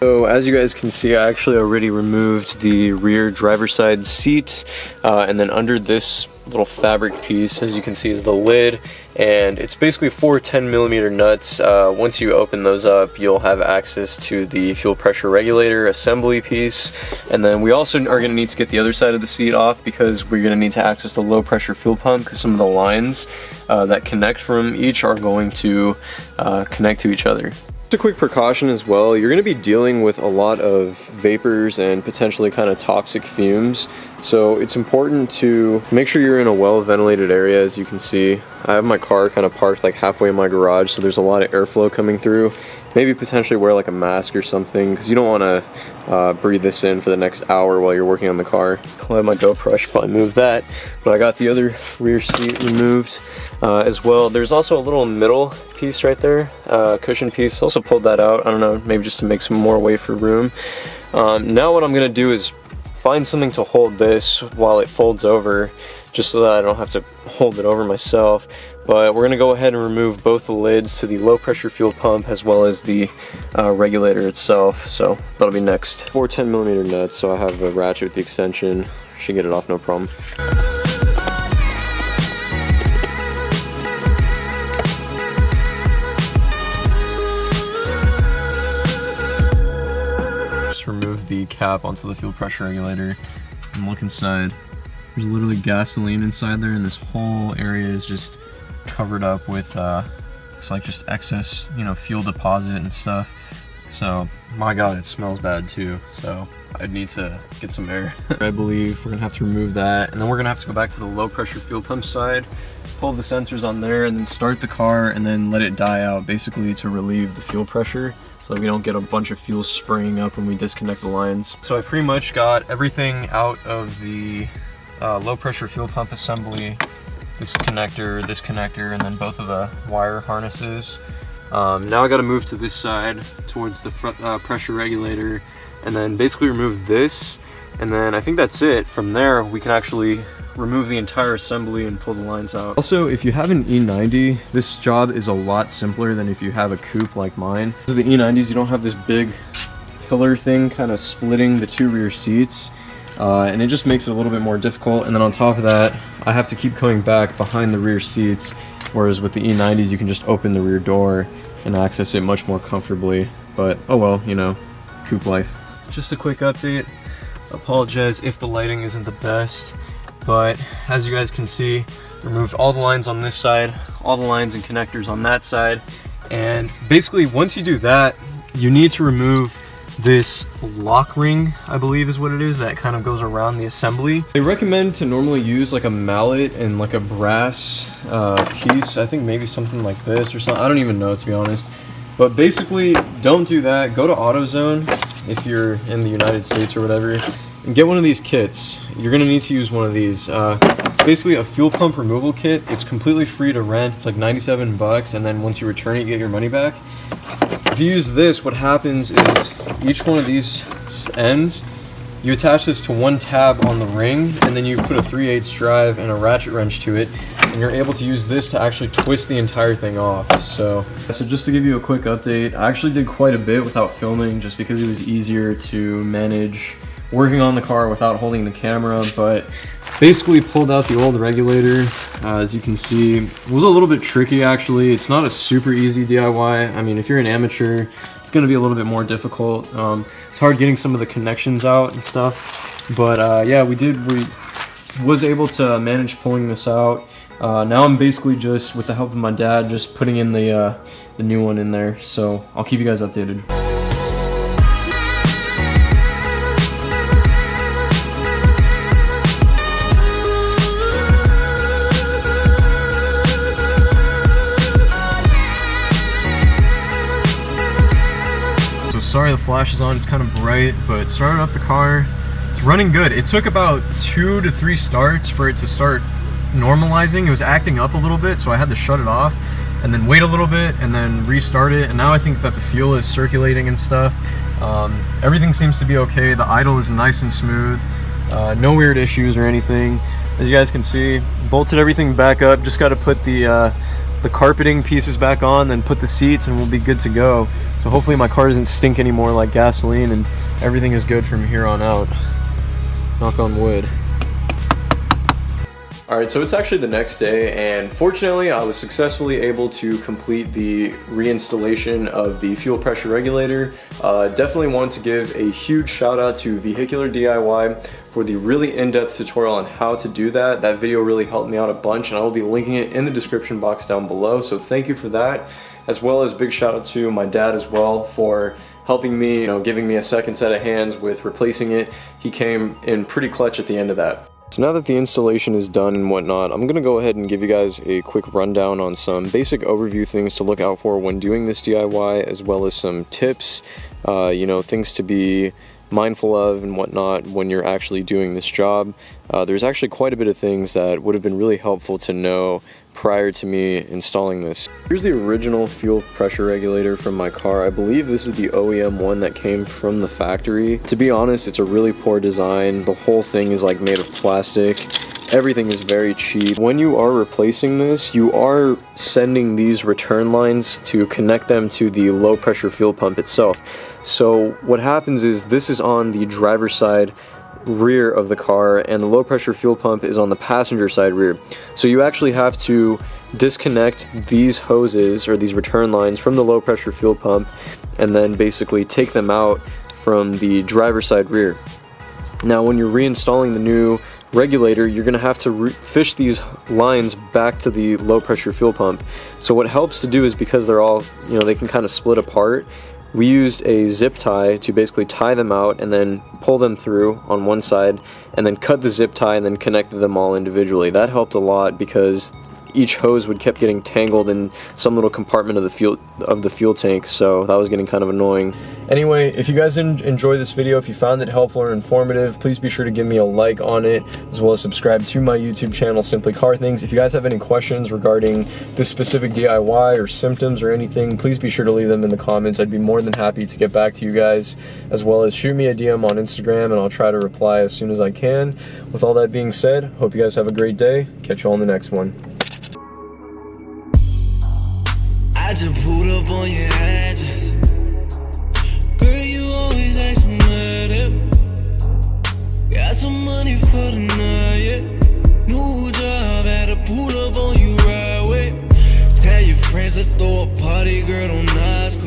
So as you guys can see, I actually already removed the rear driver's side seat, and then under this little fabric piece, as you can see, is the lid, and it's basically 4 10mm nuts. Once you open those up, you'll have access to the fuel pressure regulator assembly piece, and then we also are going to need to get the other side of the seat off because we're going to need to access the low pressure fuel pump because some of the lines that connect from each are going to connect to each other. Just a quick precaution as well, you're going to be dealing with a lot of vapors and potentially kind of toxic fumes, so it's important to make sure you're in a well ventilated area. As you can see, I have my car kind of parked like halfway in my garage, so there's a lot of airflow coming through. Maybe potentially wear like a mask or something because you don't want to breathe this in for the next hour while you're working on the car. I'll have my GoPro, I should probably move that, but I got the other rear seat removed as well. There's also a little middle piece right there, cushion piece. Also pulled that out, I don't know, maybe just to make some more way for room. Now what I'm gonna do is find something to hold this while it folds over, just so that I don't have to hold it over myself. But we're gonna go ahead and remove both the lids to the low pressure fuel pump as well as the regulator itself, so that'll be next. 4 10mm nuts, so I have a ratchet with the extension, should get it off no problem. Remove the cap onto the fuel pressure regulator and look inside. There's literally gasoline inside there, and this whole area is just covered up with it's like just excess, you know, fuel deposit and stuff. So my god, it smells bad too, so I'd need to get some air. I believe we're gonna have to remove that, and then we're gonna have to go back to the low pressure fuel pump side, pull the sensors on there, and then start the car and then let it die out, basically to relieve the fuel pressure so that we don't get a bunch of fuel spraying up when we disconnect the lines. So I pretty much got everything out of the low pressure fuel pump assembly, this connector, and then both of the wire harnesses. Now I got to move to this side towards the pressure regulator and then basically remove this, and then I think that's it. From there we can actually remove the entire assembly and pull the lines out. Also, if you have an E90, this job is a lot simpler than if you have a coupe like mine. So the E90s, you don't have this big pillar thing kind of splitting the two rear seats, and it just makes it a little bit more difficult. And then on top of that, I have to keep coming back behind the rear seats, whereas with the E90s you can just open the rear door and access it much more comfortably. But oh well, you know, coupe life. Just a quick update. Apologize if the lighting isn't the best, but as you guys can see, removed all the lines on this side, all the lines and connectors on that side, and basically once you do that, you need to remove this lock ring, I believe is what it is, that kind of goes around the assembly. They recommend to normally use like a mallet and like a brass piece. I think maybe something like this or something, I don't even know, to be honest. But basically, don't do that. Go to AutoZone if you're in the United States or whatever, and get one of these kits. You're gonna need to use one of these. It's basically a fuel pump removal kit. It's completely free to rent. It's like 97 bucks, and then once you return it, you get your money back. If you use this, what happens is each one of these ends, you attach this to one tab on the ring, and then you put a 3/8 drive and a ratchet wrench to it, and you're able to use this to actually twist the entire thing off. So just to give you a quick update, I actually did quite a bit without filming just because it was easier to manage working on the car without holding the camera. But basically pulled out the old regulator. As you can see, it was a little bit tricky actually. It's not a super easy DIY. I mean, if you're an amateur, it's going to be a little bit more difficult. It's hard getting some of the connections out and stuff, but yeah, we was able to manage pulling this out. Now I'm basically just, with the help of my dad, just putting in the new one in there, so I'll keep you guys updated. Sorry the flash is on, it's kind of bright, but started up the car. It's running good. It took about 2 to 3 starts for it to start normalizing. It was acting up a little bit, so I had to shut it off and then wait a little bit and then restart it. And now I think that the fuel is circulating and stuff. Everything seems to be okay. The idle is nice and smooth. No weird issues or anything. As you guys can see, bolted everything back up. Just got to put the the carpeting pieces back on, then put the seats, and we'll be good to go. So hopefully my car doesn't stink anymore like gasoline, and everything is good from here on out. Knock on wood. Alright, so it's actually the next day, and fortunately I was successfully able to complete the reinstallation of the fuel pressure regulator. Definitely want to give a huge shout out to Vehicular DIY for the really in-depth tutorial on how to do that. That video really helped me out a bunch, and I will be linking it in the description box down below, so thank you for that. As well as big shout out to my dad as well for helping me, giving me a second set of hands with replacing it. He came in pretty clutch at the end of that. So now that the installation is done and whatnot, I'm going to go ahead and give you guys a quick rundown on some basic overview things to look out for when doing this DIY, as well as some tips, things to be mindful of and whatnot when you're actually doing this job. There's actually quite a bit of things that would have been really helpful to know prior to me installing this. Here's the original fuel pressure regulator from my car. I believe this is the OEM one that came from the factory. To be honest, it's a really poor design. The whole thing is like made of plastic. Everything is very cheap. When you are replacing this, you are sending these return lines to connect them to the low pressure fuel pump itself. So what happens is this is on the driver's side rear of the car, and the low pressure fuel pump is on the passenger side rear. So you actually have to disconnect these hoses or these return lines from the low pressure fuel pump, and then basically take them out from the driver's side rear. Now when you're reinstalling the new regulator, you're going to have to fish these lines back to the low pressure fuel pump. So what helps to do is, because they're all, they can kind of split apart, we used a zip tie to basically tie them out and then pull them through on one side, and then cut the zip tie and then connected them all individually. That helped a lot because each hose would keep getting tangled in some little compartment of the fuel tank, so that was getting kind of annoying. Anyway, if you guys enjoyed this video, if you found it helpful or informative, please be sure to give me a like on it, as well as subscribe to my YouTube channel, Simply Car Things. If you guys have any questions regarding this specific DIY or symptoms or anything, please be sure to leave them in the comments. I'd be more than happy to get back to you guys, as well as shoot me a DM on Instagram, and I'll try to reply as soon as I can. With all that being said, hope you guys have a great day. Catch you all in the next one. I just pulled up on your address. Girl, you always ask me that. Got some money for the night, yeah. New job, had to pull up on you right away. Tell your friends, let's throw a party, girl, don't